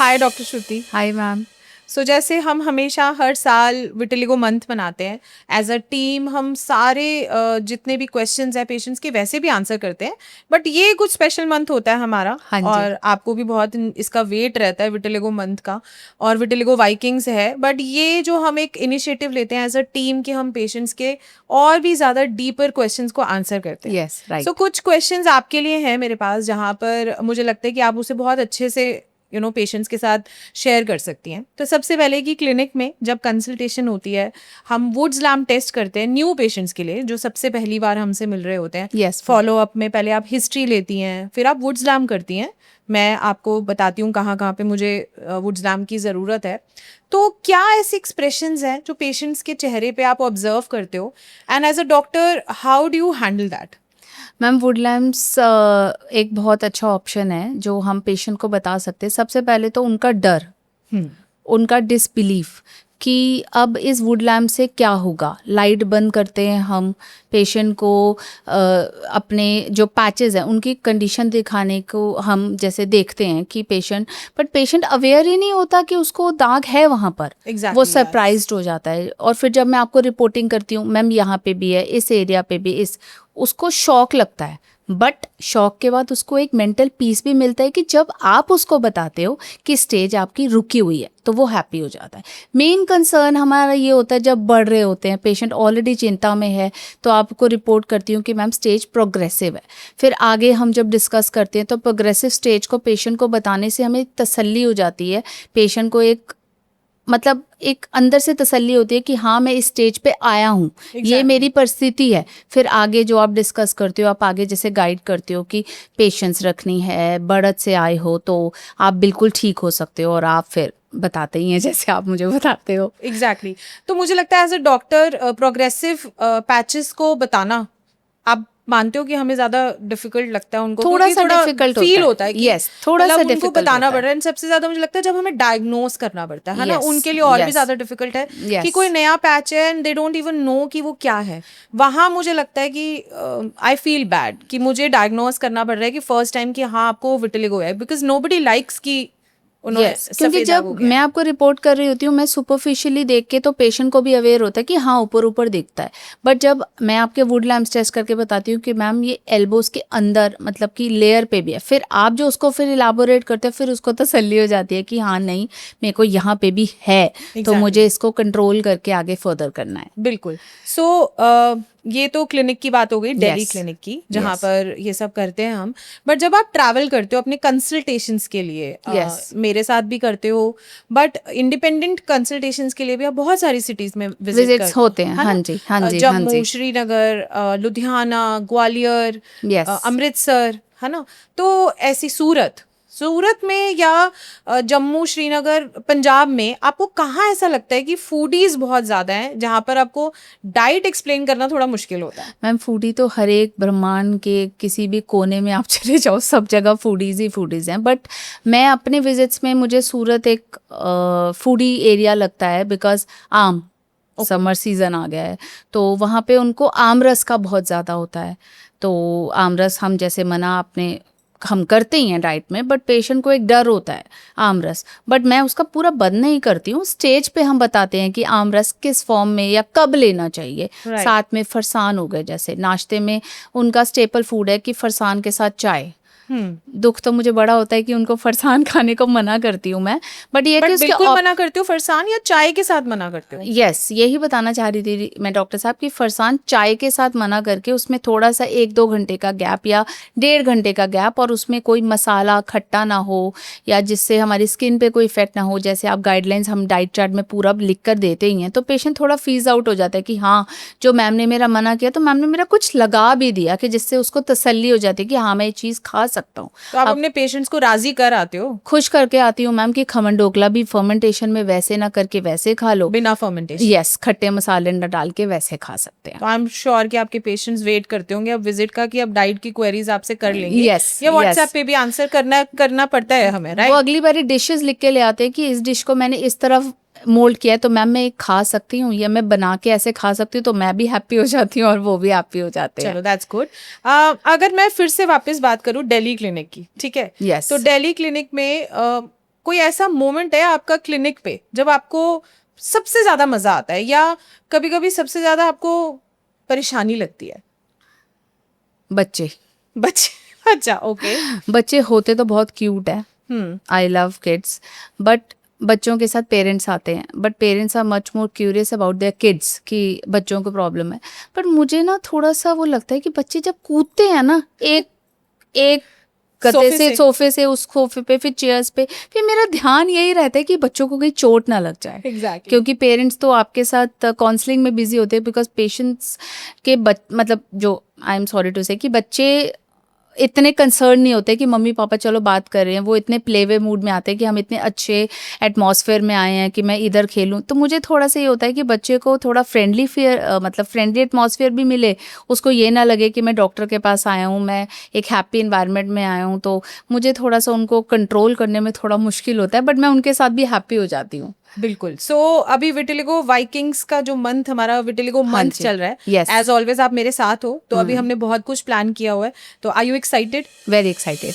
हाय doctor श्रुति। Hi ma'am. सो जैसे हम हमेशा हर साल विटिलिगो मंथ मनाते हैं, एज अ टीम हम सारे जितने भी क्वेश्चंस हैं पेशेंट्स के वैसे भी आंसर करते हैं, बट ये कुछ स्पेशल मंथ होता है हमारा। हाँ जी। और आपको भी बहुत इसका वेट रहता है विटिलिगो मंथ का, और विटिलिगो वाइकिंग्स है। बट ये जो हम एक इनिशिएटिव लेते हैं एज अ टीम कि हम पेशेंट्स के और भी ज़्यादा डीपर क्वेश्चंस को आंसर करते हैं। Yes right. सो कुछ क्वेश्चंस आपके लिए हैं मेरे पास, जहाँ पर मुझे लगता है कि आप उसे बहुत अच्छे से पेशेंट्स के साथ शेयर कर सकती हैं। तो सबसे पहले कि क्लिनिक में जब कंसल्टेशन होती है, हम वुड्स लैम्प टेस्ट करते हैं न्यू पेशेंट्स के लिए जो सबसे पहली बार हमसे मिल रहे होते हैं। Yes, फॉलो अप में पहले आप हिस्ट्री लेती हैं, फिर आप वुड्स लैम्प करती हैं। मैं आपको बताती हूँ कहाँ कहाँ पे मुझे वुड्स लैम्प की ज़रूरत है। तो क्या ऐसे एक्सप्रेशंस हैं जो पेशेंट्स के चेहरे पे आप ऑब्जर्व करते हो, and as a doctor how do you handle that? Ma'am Wood lamps एक बहुत अच्छा ऑप्शन है जो हम पेशेंट को बता सकते हैं। सबसे पहले तो उनका डर, उनका डिसबिलीफ कि अब इस वुड लैम्प से क्या होगा। लाइट बंद करते हैं हम, पेशेंट को अपने जो पैचेस हैं उनकी कंडीशन दिखाने को हम जैसे देखते हैं कि पेशेंट अवेयर ही नहीं होता कि उसको दाग है वहाँ पर। Exactly, वो सरप्राइज्ड हो जाता है। और फिर जब मैं आपको रिपोर्टिंग करती हूँ, मैम यहाँ पे भी है, इस एरिया पे भी, उसको शॉक लगता है। बट शॉक के बाद उसको एक मेंटल पीस भी मिलता है कि जब आप उसको बताते हो कि स्टेज आपकी रुकी हुई है तो वो हैप्पी हो जाता है। मेन कंसर्न हमारा ये होता है जब बढ़ रहे होते हैं, पेशेंट ऑलरेडी चिंता में है, तो आपको रिपोर्ट करती हूँ कि मैम स्टेज प्रोग्रेसिव है। फिर आगे हम जब डिस्कस करते हैं तो प्रोग्रेसिव स्टेज को पेशेंट को बताने से हमें तसल्ली हो जाती है। पेशेंट को एक अंदर से तसल्ली होती है कि हाँ मैं इस स्टेज पे आया हूँ, ये मेरी परिस्थिति है। फिर आगे जो आप डिस्कस करते हो, आप आगे जैसे गाइड करते हो कि पेशेंस रखनी है, बढ़त से आए हो तो आप बिल्कुल ठीक हो सकते हो, और आप फिर बताते ही हैं जैसे आप मुझे बताते हो। एग्जैक्टली तो मुझे लगता है as a doctor progressive patches को बताना आप मानते हो कि हमें ज्यादा डिफिकल्ट लगता है उनको, थोड़ा सा डिफिकल्ट फील होता है कि यस, थोड़ा सा उनको डिफिकल्ट बताना पड़ रहा है। सबसे ज्यादा मुझे लगता है जब हमें डायग्नोस करना पड़ता है ना, उनके लिए और भी ज्यादा डिफिकल्ट है कि कोई नया पैच है and they don't even know कि वो क्या है। वहां मुझे लगता है कि आई फील बैड कि मुझे डायग्नोस करना पड़ रहा है कि फर्स्ट टाइम कि हाँ आपको विटिलिगो है, बिकॉज नोबडी लाइक्स की क्योंकि जब मैं आपको रिपोर्ट कर रही होती हूँ, मैं सुपरफिशियली देख के तो पेशेंट को भी अवेयर होता है कि हाँ ऊपर ऊपर दिखता है। बट जब मैं आपके वुड लैम्प्स टेस्ट करके बताती हूँ कि मैम ये एल्बोस के अंदर मतलब कि लेयर पे भी है, फिर आप जो उसको फिर इलाबोरेट करते हैं, फिर उसको तसल्ली हो जाती है कि हाँ नहीं मेरे को यहाँ पे भी है, तो मुझे इसको कंट्रोल करके आगे फर्दर करना है। बिल्कुल। सो ये तो क्लिनिक की बात हो गई, दिल्ली क्लिनिक की, जहाँ पर ये सब करते हैं हम। बट जब आप ट्रैवल करते हो अपने कंसल्टेशंस के लिए, मेरे साथ भी करते हो, बट इंडिपेंडेंट कंसल्टेशंस के लिए भी आप बहुत सारी सिटीज में विजिट्स होते हैं। हाँ जी, हाँ जी, जम्मू, श्रीनगर, लुधियाना, ग्वालियर, अमृतसर, है ना। तो ऐसी सूरत में या जम्मू, श्रीनगर, पंजाब में आपको कहाँ ऐसा लगता है कि फूडीज बहुत ज़्यादा हैं जहाँ पर आपको डाइट एक्सप्लेन करना थोड़ा मुश्किल होता है? मैम फूडी तो हर एक ब्रह्मांड के किसी भी कोने में आप चले जाओ, सब जगह फूडीज हैं। बट मैं अपने विजिट्स में मुझे सूरत एक फूडी एरिया लगता है, बिकॉज समर सीज़न आ गया है तो वहाँ पे उनको आम रस का बहुत ज़्यादा होता है। तो आम रस हम जैसे हम करते ही हैं डाइट में, बट पेशेंट को एक डर होता है आम रस, बट मैं उसका पूरा बंद नहीं करती हूँ। स्टेज पे हम बताते हैं कि आम रस किस फॉर्म में या कब लेना चाहिए। साथ में फरसान हो गए, जैसे नाश्ते में उनका स्टेपल फूड है कि फरसान के साथ चाय। दुख तो मुझे बड़ा होता है कि उनको फरसान खाने को मना करती हूँ मैं, बट ये कि बिल्कुल मना करती हूँ फरसान, या चाय के साथ मना करती हूँ? यस, यही बताना चाह रही थी मैं डॉक्टर साहब कि फरसान चाय के साथ मना करके उसमें थोड़ा सा 1-2 घंटे का गैप या 1.5 घंटे का गैप, और उसमें कोई मसाला खट्टा ना हो या जिससे हमारी स्किन पे कोई इफेक्ट ना हो। जैसे आप गाइडलाइंस हम डाइट चार्ट में पूरा लिख कर देते ही हैं, तो पेशेंट थोड़ा फीज आउट हो जाता है कि हाँ जो मैम ने मेरा मना किया तो मैम ने मेरा कुछ लगा भी दिया, कि जिससे उसको तसल्ली हो जाती है कि हाँ मैं ये चीज़ खा सकता हूँ। तो आप अपने पेशेंट्स को राजी कर आते हो? खुश करके आती हूँ मैम कि खमन ढोकला भी फर्मेंटेशन में वैसे ना करके वैसे खा लो, बिना फर्मेंटेशन। यस, खट्टे मसाले न डाल के वैसे खा सकते हैं। तो आई एम श्योर कि आपके पेशेंट्स वेट करते होंगे अब विजिट का कि अब डाइट की क्वेरीज आपसे कर लेंगे। यस, या व्हाट्सएप पे भी आंसर करना पड़ता है हमें, राइट? वो अगली बारी डिशेस लिख के ले आते हैं कि इस डिश को मैंने इस तरह मोल्ड किया है तो मैम मैं खा सकती हूँ, या मैं बना के ऐसे खा सकती हूँ, तो मैं भी हैप्पी हो जाती हूँ और वो भी हैप्पी हो जाते हैं। चलो दैट्स गुड। अगर मैं फिर से वापस बात करूँ दिल्ली क्लिनिक की, ठीक है? यस। तो दिल्ली क्लिनिक में कोई ऐसा मोमेंट है आपका क्लिनिक पे जब आपको सबसे ज्यादा मजा आता है या कभी कभी सबसे ज्यादा आपको परेशानी लगती है? बच्चे अच्छा, ओके। बच्चे होते तो बहुत क्यूट है, आई लव किड्स, बट बच्चों के साथ पेरेंट्स आते हैं, but parents are much more curious about their kids कि बच्चों को प्रॉब्लम है। पर मुझे ना थोड़ा सा वो लगता है कि बच्चे जब कूदते हैं ना एक गद्दे से सोफे से उस सोफे पे फिर चेयर्स पे, फिर मेरा ध्यान यही रहता है कि बच्चों को कहीं चोट ना लग जाए। Exactly. क्योंकि पेरेंट्स तो आपके साथ काउंसलिंग में बिजी होते हैं, बिकॉज पेशेंट्स के मतलब जो आई एम सॉरी टू से कि बच्चे इतने कंसर्न नहीं होते कि मम्मी पापा चलो बात कर रहे हैं, वो इतने प्लेवे मूड में आते हैं कि हम इतने अच्छे एटमॉस्फेयर में आए हैं कि मैं इधर खेलूं। तो मुझे थोड़ा सा ये होता है कि बच्चे को थोड़ा फ्रेंडली मतलब फ्रेंडली एटमॉस्फेयर भी मिले, उसको ये ना लगे कि मैं डॉक्टर के पास आया हूँ, मैं एक हैप्पी इन्वायरमेंट में आया हूँ। तो मुझे थोड़ा सा उनको कंट्रोल करने में थोड़ा मुश्किल होता है, बट मैं उनके साथ भी हैप्पी हो जाती हूँ। बिल्कुल। सो अभी विटिलिगो वाइकिंग्स का जो मंथ, हमारा विटिलिगो मंथ चल रहा है, Yes. एज ऑलवेज आप मेरे साथ हो, तो अभी हमने बहुत कुछ प्लान किया हुआ है, तो are you excited? Very excited.